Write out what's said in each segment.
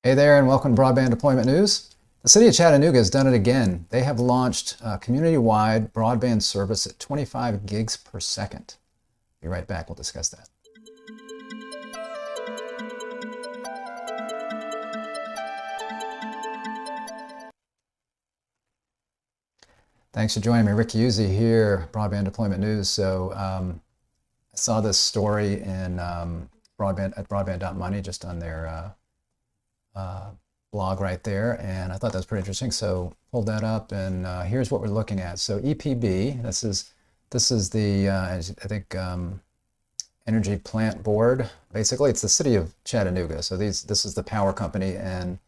Hey there, and welcome to Broadband Deployment News. The city of Chattanooga has done it again. They have launched a community-wide broadband service at 25 gigs per second. Be right back. We'll discuss that. Thanks for joining me. Rick Uzzi here, Broadband Deployment News. So I saw this story in broadband.money, just on their blog right there, and I thought that was pretty interesting. So pulled that up, and here's what we're looking at. So EPB, this is the I think Energy Plant Board. Basically, it's the city of Chattanooga. So this is the power company, and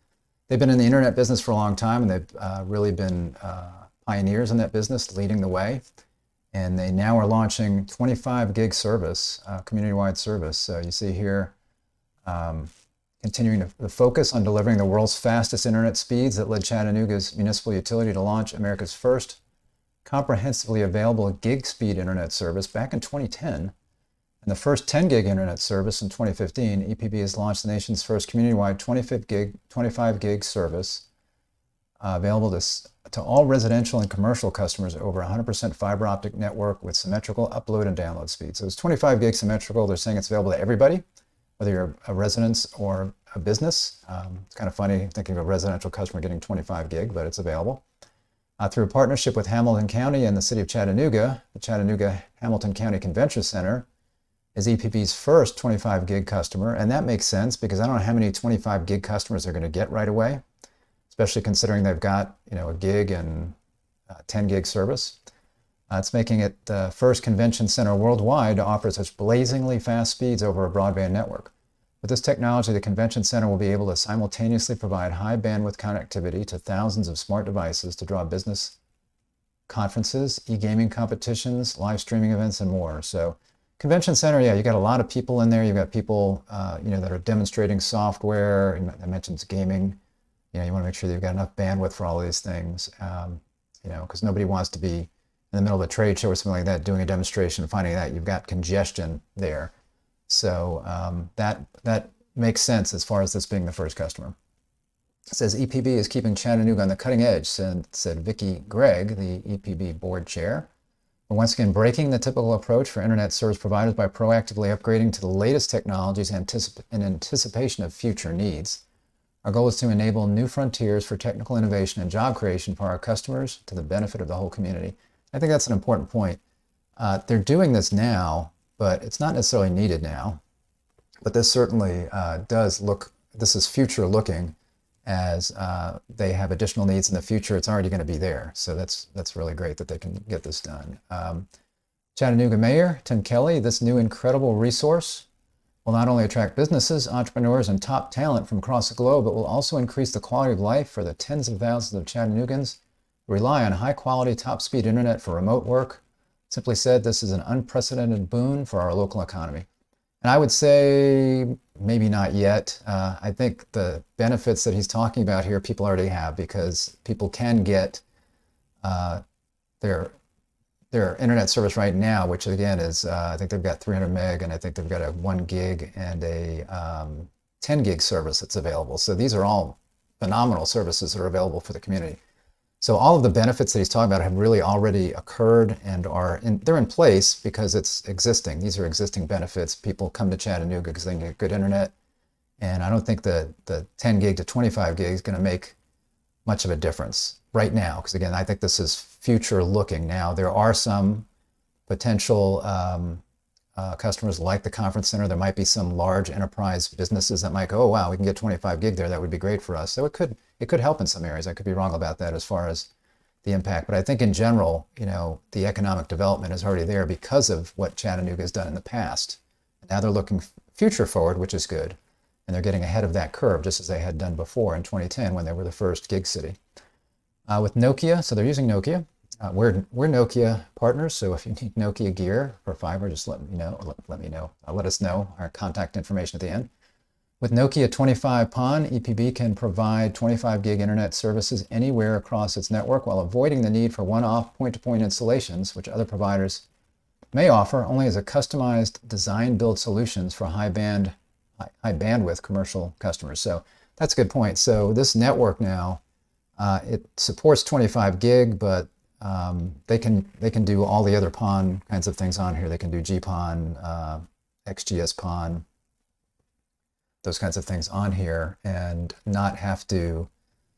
they've been in the internet business for a long time, and they've really been pioneers in that business, leading the way. And they now are launching 25 gig service, community-wide service. So you see here, continuing the focus on delivering the world's fastest internet speeds that led Chattanooga's municipal utility to launch America's first comprehensively available gig speed internet service back in 2010. And the first 10 gig internet service in 2015, EPB has launched the nation's first community-wide 25 gig service available to all residential and commercial customers over 100% fiber optic network with symmetrical upload and download speed. So it's 25 gig symmetrical. They're saying it's available to everybody, whether you're a residence or a business. It's kind of funny thinking of a residential customer getting 25 gig, but it's available. Through a partnership with Hamilton County and the city of Chattanooga, the Chattanooga Hamilton County Convention Center is EPB's first 25 gig customer. And that makes sense because I don't know how many 25 gig customers they're going to get right away, especially considering they've got a gig and 10 gig service. It's making it the first convention center worldwide to offer such blazingly fast speeds over a broadband network. With this technology, the convention center will be able to simultaneously provide high bandwidth connectivity to thousands of smart devices to draw business conferences, e-gaming competitions, live streaming events, and more. So convention center, yeah, you got a lot of people in there. You've got people that are demonstrating software. I mentioned gaming. You want to make sure that you've got enough bandwidth for all of these things, because nobody wants to be in the middle of a trade show or something like that, doing a demonstration, finding that you've got congestion there. So that makes sense as far as this being the first customer. It says EPB is keeping Chattanooga on the cutting edge, said Vicki Gregg, the EPB board chair. We're once again breaking the typical approach for internet service providers by proactively upgrading to the latest technologies in anticipation of future needs. Our goal is to enable new frontiers for technical innovation and job creation for our customers to the benefit of the whole community. I think that's an important point. They're doing this now, but it's not necessarily needed now. But this certainly this is future looking, as they have additional needs in the future. It's already going to be there. So that's really great that they can get this done. Chattanooga Mayor Tim Kelly, this new incredible resource will not only attract businesses, entrepreneurs, and top talent from across the globe, but will also increase the quality of life for the tens of thousands of Chattanoogans who rely on high-quality, top-speed internet for remote work. Simply said, this is an unprecedented boon for our local economy. And I would say maybe not yet. I think the benefits that he's talking about here, people already have, because people can get their internet service right now, which again is, I think they've got 300 meg, and I think they've got a 1 gig and a 10 gig service that's available. So these are all phenomenal services that are available for the community. So all of the benefits that he's talking about have really already occurred and they're in place because it's existing. These are existing benefits. People come to Chattanooga because they get good internet. And I don't think the 10 gig to 25 gig is going to make much of a difference right now. Because again, I think this is future looking now. There are some potential customers like the conference center. There might be some large enterprise businesses that might go, oh wow, we can get 25 gig there. That would be great for us. So it could help in some areas. I could be wrong about that as far as the impact. But I think in general, the economic development is already there because of what Chattanooga has done in the past. Now they're looking future forward, which is good. And they're getting ahead of that curve, just as they had done before in 2010 when they were the first gig city. With Nokia, so they're using Nokia. We're Nokia partners, so if you need Nokia gear for fiber, just let me know. Let us know. Our contact information at the end. With Nokia 25 PON, EPB can provide 25 gig internet services anywhere across its network while avoiding the need for one-off point-to-point installations, which other providers may offer only as a customized design-build solutions for high bandwidth commercial customers. So that's a good point. So this network now, it supports 25 gig, but they can do all the other PON kinds of things on here. They can do GPON, XGS-PON, those kinds of things on here, and not have to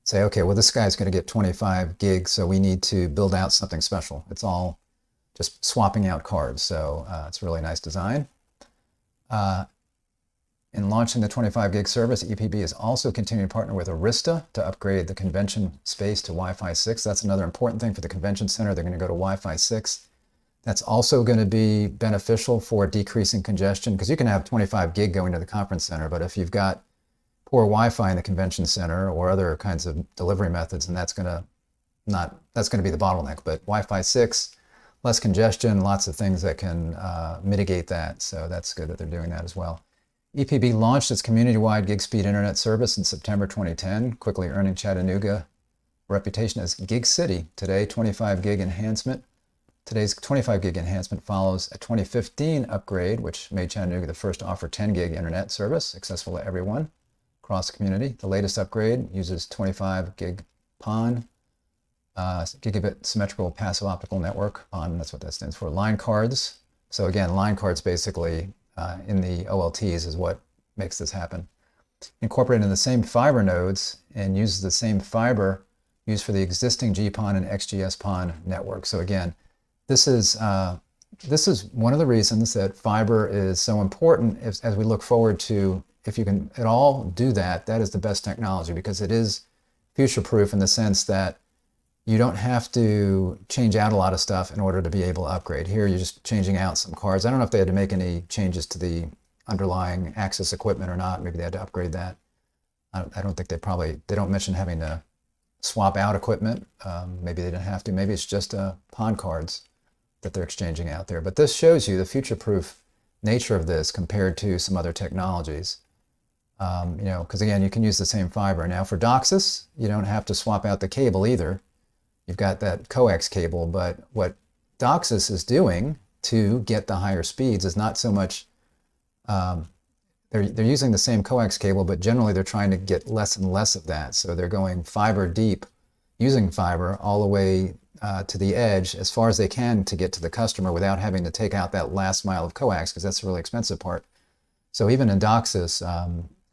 say, okay, well, this guy's going to get 25 gigs, so we need to build out something special. It's all just swapping out cards. So it's a really nice design. In launching the 25 gig service, EPB is also continuing to partner with Arista to upgrade the convention space to Wi-Fi 6. That's another important thing for the convention center. They're going to go to Wi-Fi 6. That's also going to be beneficial for decreasing congestion, because you can have 25 gig going to the conference center, but if you've got poor Wi-Fi in the convention center or other kinds of delivery methods, and that's going to be the bottleneck. But Wi-Fi 6, less congestion, lots of things that can mitigate that. So that's good that they're doing that as well. EPB launched its community-wide gig speed internet service in September 2010, quickly earning Chattanooga a reputation as Gig City. Today, 25 gig enhancement. Today's 25 gig enhancement follows a 2015 upgrade, which made Chattanooga the first to offer 10 gig internet service, accessible to everyone across the community. The latest upgrade uses 25 gig PON, gigabit symmetrical passive optical network. PON, that's what that stands for. Line cards. So again, line cards basically in the OLTs is what makes this happen. Incorporated in the same fiber nodes and uses the same fiber used for the existing GPON and XGS-PON network. So again, this is one of the reasons that fiber is so important as we look forward to, if you can at all do that, that is the best technology, because it is future-proof in the sense that you don't have to change out a lot of stuff in order to be able to upgrade. Here, you're just changing out some cards. I don't know if they had to make any changes to the underlying access equipment or not. Maybe they had to upgrade that. I don't think they don't mention having to swap out equipment. Maybe they didn't have to. Maybe it's just PON cards that they're exchanging out there. But this shows you the future-proof nature of this compared to some other technologies. Because again, you can use the same fiber. Now for DOCSIS, you don't have to swap out the cable either. You've got that coax cable, but what DOCSIS is doing to get the higher speeds is not so much, they're using the same coax cable, but generally they're trying to get less and less of that. So they're going fiber deep, using fiber all the way to the edge as far as they can to get to the customer without having to take out that last mile of coax, because that's the really expensive part. So even in DOCSIS,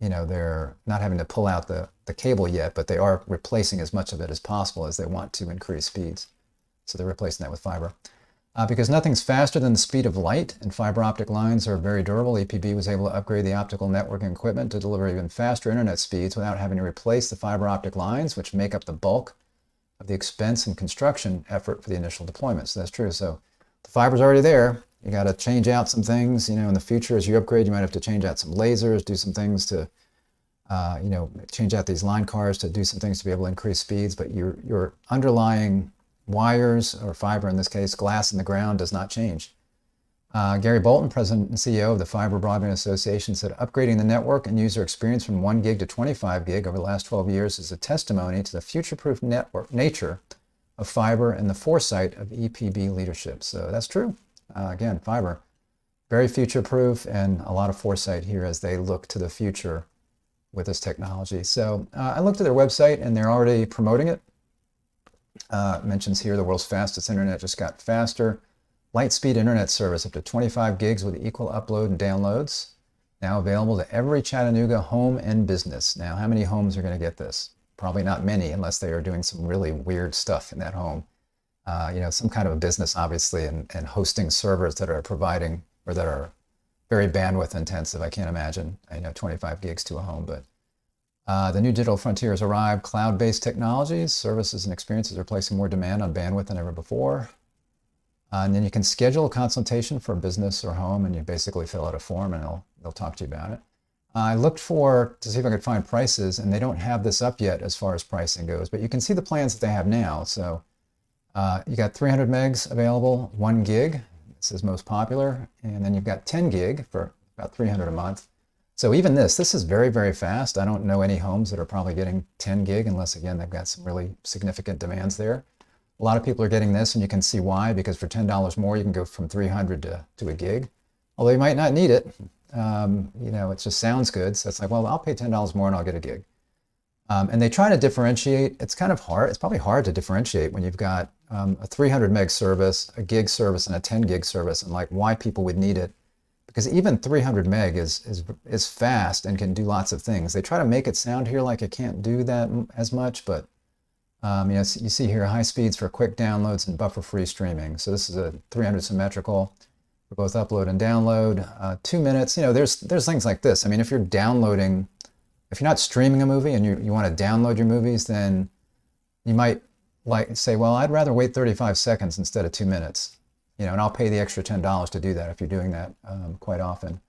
they're not having to pull out the cable yet, but they are replacing as much of it as possible as they want to increase speeds. So they're replacing that with fiber. Because nothing's faster than the speed of light, and fiber optic lines are very durable, EPB was able to upgrade the optical networking equipment to deliver even faster internet speeds without having to replace the fiber optic lines, which make up the bulk of the expense and construction effort for the initial deployment. So that's true. So the fiber's already there. You got to change out some things. In the future, as you upgrade, you might have to change out some lasers, do some things to, change out these line cards to do some things to be able to increase speeds. But your underlying wires, or fiber in this case, glass in the ground, does not change. Gary Bolton, President and CEO of the Fiber Broadband Association, said upgrading the network and user experience from 1 gig to 25 gig over the last 12 years is a testimony to the future-proof nature of fiber and the foresight of EPB leadership. So that's true. Again, fiber, very future-proof, and a lot of foresight here as they look to the future with this technology. So I looked at their website, and they're already promoting it. It mentions here the world's fastest internet just got faster. Light-speed internet service up to 25 gigs with equal upload and downloads. Now available to every Chattanooga home and business. Now, how many homes are going to get this? Probably not many, unless they are doing some really weird stuff in that home. Some kind of a business, obviously, and hosting servers that are providing, or that are very bandwidth intensive. I can't imagine, 25 gigs to a home, but the new digital frontier has arrived. Cloud-based technologies, services, and experiences are placing more demand on bandwidth than ever before. And then you can schedule a consultation for a business or home, and you basically fill out a form, and they'll talk to you about it. I looked to see if I could find prices, and they don't have this up yet as far as pricing goes, but you can see the plans that they have now. So you got 300 megs available, 1 gig. This is most popular. And then you've got 10 gig for about $300 a month. So even this is very, very fast. I don't know any homes that are probably getting 10 gig unless, again, they've got some really significant demands there. A lot of people are getting this, and you can see why, because for $10 more, you can go from 300 to a gig. Although you might not need it. It just sounds good. So it's like, well, I'll pay $10 more and I'll get a gig. And they try to differentiate. It's kind of hard. It's probably hard to differentiate when you've got a 300 meg service, a gig service, and a 10 gig service, and like why people would need it. Because even 300 meg is fast and can do lots of things. They try to make it sound here like it can't do that as much, but you see here high speeds for quick downloads and buffer-free streaming. So this is a 300 symmetrical for both upload and download. 2 minutes. There's things like this. I mean, if you're downloading, if you're not streaming a movie and you want to download your movies, then you might say, well, I'd rather wait 35 seconds instead of 2 minutes. And I'll pay the extra $10 to do that if you're doing that quite often.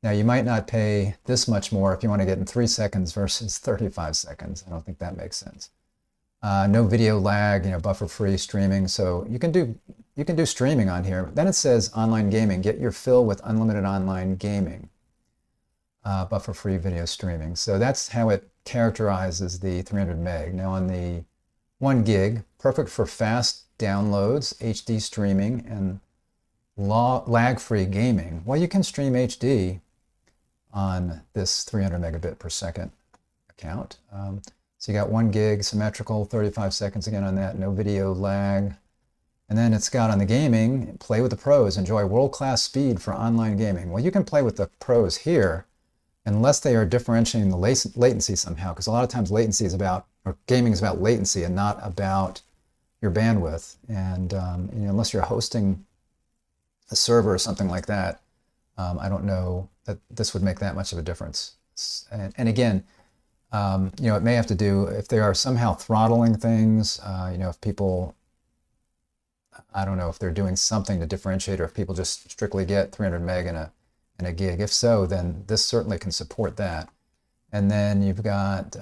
Now, you might not pay this much more if you want to get in 3 seconds versus 35 seconds. I don't think that makes sense. No video lag, buffer-free streaming. So you can do streaming on here. Then it says online gaming. Get your fill with unlimited online gaming. Buffer-free video streaming. So that's how it characterizes the 300 meg. Now on the 1 gig, perfect for fast downloads, HD streaming, and lag-free gaming. Well, you can stream HD on this 300 megabit per second account. So you got 1 gig, symmetrical, 35 seconds again on that, no video lag. And then it's got on the gaming, play with the pros, enjoy world-class speed for online gaming. Well, you can play with the pros here unless they are differentiating the latency somehow, because a lot of times latency is about, or gaming is about latency and not about your bandwidth. And unless you're hosting a server or something like that, I don't know that this would make that much of a difference. And again, it may have to do if they are somehow throttling things, if people, I don't know if they're doing something to differentiate, or if people just strictly get 300 meg and a gig. If so, then this certainly can support that. And then you've got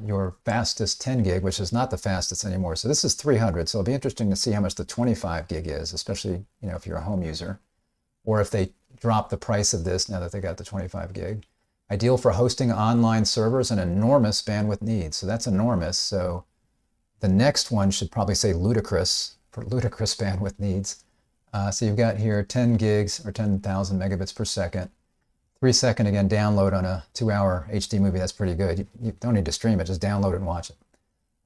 your fastest 10 gig, which is not the fastest anymore. So this is 300. So it'll be interesting to see how much the 25 gig is, especially if you're a home user, or if they drop the price of this now that they got the 25 gig. Ideal for hosting online servers and enormous bandwidth needs. So that's enormous. So the next one should probably say ludicrous, for ludicrous bandwidth needs. So you've got here 10 gigs or 10,000 megabits per second. 3 second, again, download on a 2-hour HD movie. That's pretty good. You don't need to stream it. Just download it and watch it.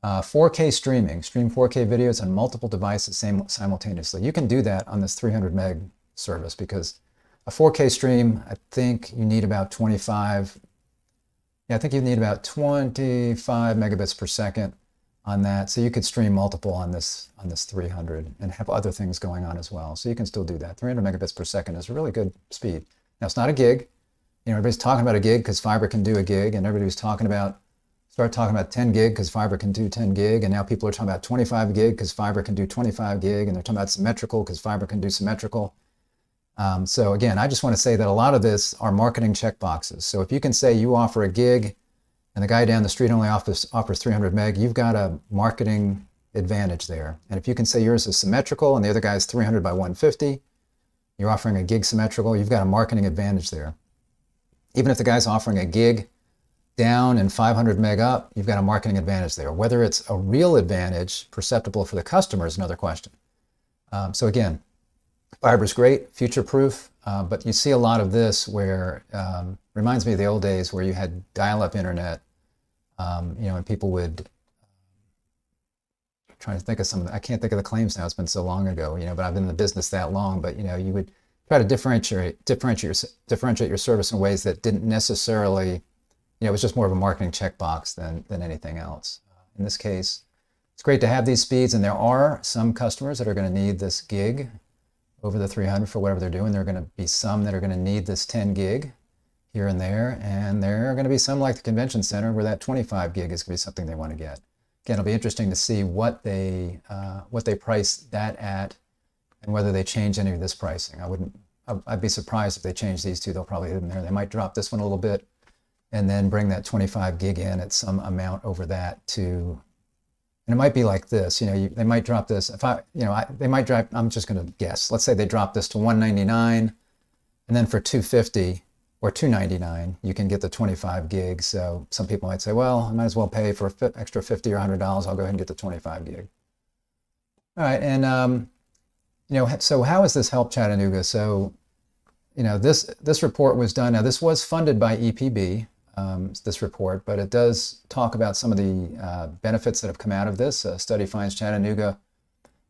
4K streaming. Stream 4K videos on multiple devices simultaneously. You can do that on this 300 meg service because a 4K stream, I think you need about 25. Yeah, I think you need about 25 megabits per second on that. So you could stream multiple on this 300 and have other things going on as well. So you can still do that. 300 megabits per second is a really good speed. Now, it's not a gig. Everybody's talking about a gig because fiber can do a gig, and everybody was talking about 10 gig because fiber can do 10 gig, and now people are talking about 25 gig because fiber can do 25 gig, and they're talking about symmetrical because fiber can do symmetrical. So again, I just want to say that a lot of this are marketing checkboxes. So if you can say you offer a gig and the guy down the street only offers 300 meg, you've got a marketing advantage there. And if you can say yours is symmetrical and the other guy's 300 by 150, you're offering a gig symmetrical, you've got a marketing advantage there. Even if the guy's offering a gig down and 500 meg up, you've got a marketing advantage there. Whether it's a real advantage perceptible for the customer is another question. So again, fiber's great, future-proof, but you see a lot of this where, reminds me of the old days where you had dial-up internet, and people would, I'm trying to think of some, I can't think of the claims now, it's been so long ago, but I've been in the business that long, but you would try to differentiate your service in ways that didn't necessarily, it was just more of a marketing checkbox than anything else. In this case, it's great to have these speeds, and there are some customers that are going to need this gig over the 300 for whatever they're doing. There are going to be some that are going to need this 10 gig here and there are going to be some like the convention center where that 25 gig is going to be something they want to get. Again, it'll be interesting to see what they price that at and whether they change any of this pricing. I'd be surprised if they change these two. They'll probably leave them there. They might drop this one a little bit and then bring that 25 gig in at some amount over that to, and it might be like this, they might drop this, they might drop, I'm just going to guess. Let's say they drop this to $199 and then for $250 or $299, you can get the 25 gig. So some people might say, well, I might as well pay for an extra $50 or $100. I'll go ahead and get the 25 gig. All right, and so how has this helped Chattanooga? So, this report was done. Now, this was funded by EPB. this report, but it does talk about some of the benefits that have come out of this. A study finds Chattanooga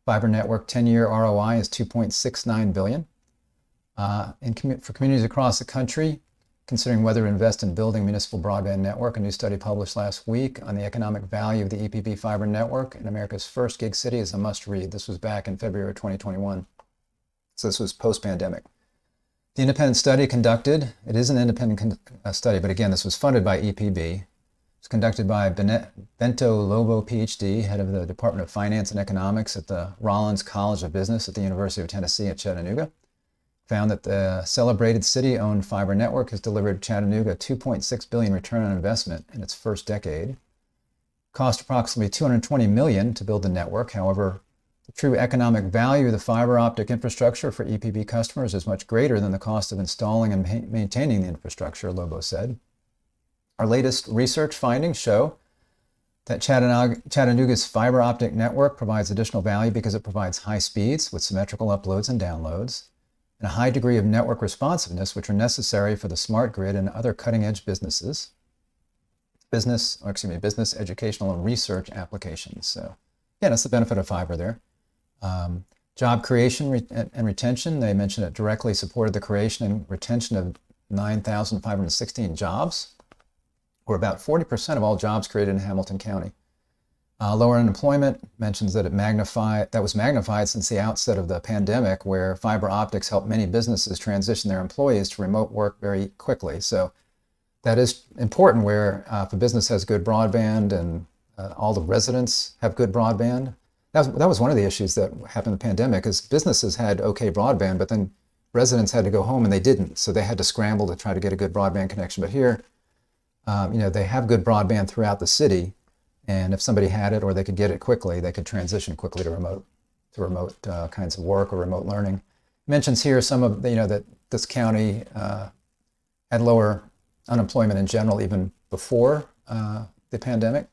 fiber network 10-year ROI is $2.69 billion. For communities across the country, considering whether to invest in building a municipal broadband network, a new study published last week on the economic value of the EPB fiber network in America's first gig city is a must-read. This was back in February 2021. So this was post-pandemic. The independent study conducted, it is an independent study, but again, this was funded by EPB. It's conducted by Bento Lobo, PhD, head of the Department of Finance and Economics at the Rollins College of Business at the University of Tennessee at Chattanooga. Found that the celebrated city-owned fiber network has delivered Chattanooga $2.6 billion return on investment in its first decade. Cost approximately $220 million to build the network. However, the true economic value of the fiber optic infrastructure for EPB customers is much greater than the cost of installing and maintaining the infrastructure, Lobo said. Our latest research findings show that Chattanooga's fiber optic network provides additional value because it provides high speeds with symmetrical uploads and downloads, and a high degree of network responsiveness, which are necessary for the smart grid and other cutting-edge business, educational, and research applications. So, yeah, that's the benefit of fiber there. Job creation and retention, they mentioned it directly supported the creation and retention of 9,516 jobs, or about 40% of all jobs created in Hamilton County. Lower unemployment mentions that that was magnified since the outset of the pandemic, where fiber optics helped many businesses transition their employees to remote work very quickly. So that is important where if a business has good broadband and all the residents have good broadband. That was one of the issues that happened in the pandemic is businesses had okay broadband, but then residents had to go home and they didn't. So they had to scramble to try to get a good broadband connection. But here, they have good broadband throughout the city. And if somebody had it or they could get it quickly, they could transition quickly to remote kinds of work or remote learning. Mentions here some of that this county had lower unemployment in general even before the pandemic.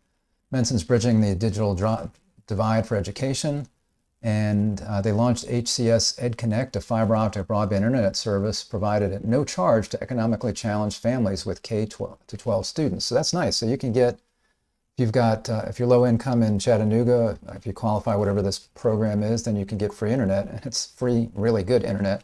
Mentions bridging the digital divide for education, and they launched HCS EdConnect, a fiber optic broadband internet service provided at no charge to economically challenged families with K-12 students. So that's nice. So you can get. If you're low income in Chattanooga, if you qualify whatever this program is, then you can get free internet, and it's free, really good internet.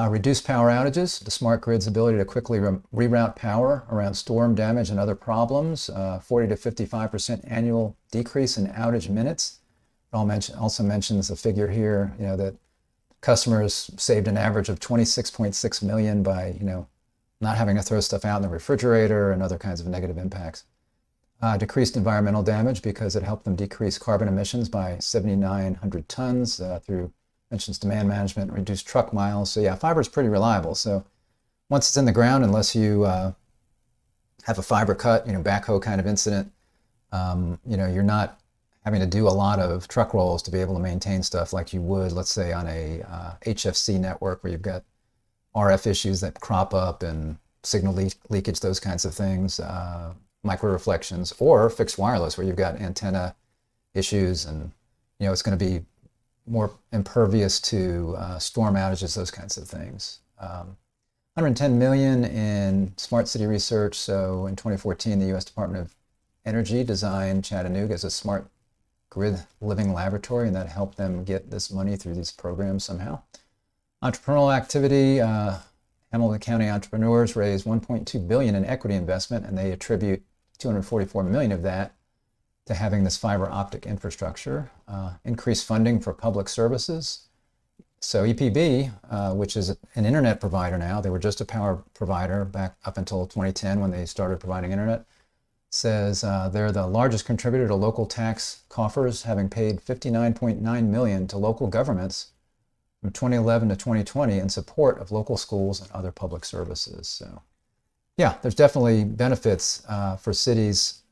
Reduced power outages, the smart grid's ability to quickly reroute power around storm damage and other problems, 40 to 55% annual decrease in outage minutes. It also mentions a figure here, that customers saved an average of $26.6 million by, not having to throw stuff out in the refrigerator and other kinds of negative impacts. Decreased environmental damage because it helped them decrease carbon emissions by 7,900 tons through mentions demand management, reduced truck miles. So yeah, fiber is pretty reliable. So once it's in the ground, unless you have a fiber cut, backhoe kind of incident, you're not having to do a lot of truck rolls to be able to maintain stuff like you would, let's say, on a HFC network where you've got RF issues that crop up and signal leakage, those kinds of things. Micro reflections, or fixed wireless where you've got antenna issues and it's going to be more impervious to storm outages, those kinds of things. 110 million in smart city research. So in 2014, the U.S. Department of Energy designed Chattanooga as a smart grid living laboratory, and that helped them get this money through these programs somehow. Entrepreneurial activity. Hamilton County entrepreneurs raised $1.2 billion in equity investment, and they attribute $244 million of that to having this fiber optic infrastructure. Increased funding for public services. So EPB, which is an internet provider now, they were just a power provider back up until 2010 when they started providing internet, says they're the largest contributor to local tax coffers, having paid $59.9 million to local governments from 2011 to 2020 in support of local schools and other public services. So yeah, there's definitely benefits for cities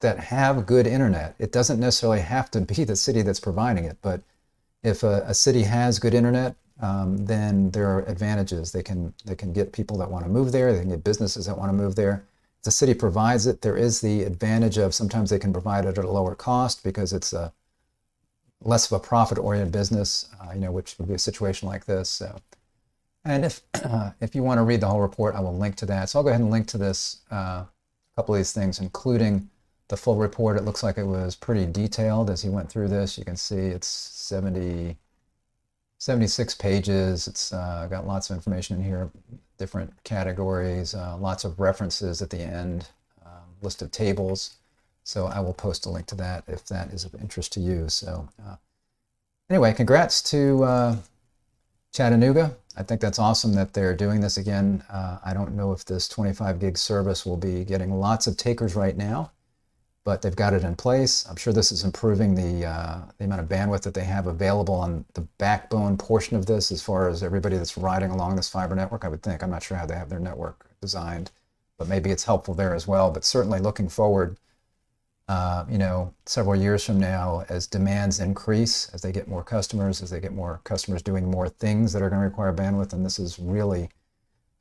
that have good internet. It doesn't necessarily have to be the city that's providing it, but if a city has good internet, then there are advantages. They can get people that want to move there. They can get businesses that want to move there. If the city provides it, there is the advantage of sometimes they can provide it at a lower cost because it's less of a profit-oriented business, which would be a situation like this. So And if you want to read the whole report, I will link to that. So I'll go ahead and link to this, a couple of these things, including the full report. It looks like it was pretty detailed as he went through this. You can see it's 76 pages. It's got lots of information in here, different categories, lots of references at the end, list of tables. So I will post a link to that if that is of interest to you. So anyway, congrats to Chattanooga. I think that's awesome that they're doing this again. I don't know if this 25 gig service will be getting lots of takers right now, but they've got it in place. I'm sure this is improving the amount of bandwidth that they have available on the backbone portion of this as far as everybody that's riding along this fiber network, I would think. I'm not sure how they have their network designed, but maybe it's helpful there as well. But certainly looking forward, several years from now, as demands increase, as they get more customers, as they get more customers doing more things that are going to require bandwidth, and this is really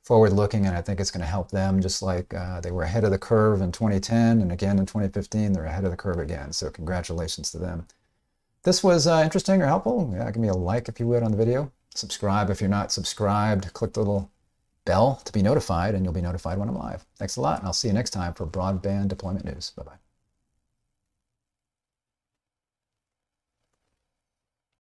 forward-looking, and I think it's going to help them, just like they were ahead of the curve in 2010, and again in 2015, they're ahead of the curve again. So congratulations to them. If this was interesting or helpful, give me a like if you would on the video. Subscribe if you're not subscribed. Click the little bell to be notified, and you'll be notified when I'm live. Thanks a lot, and I'll see you next time for Broadband Deployment News. Bye-bye.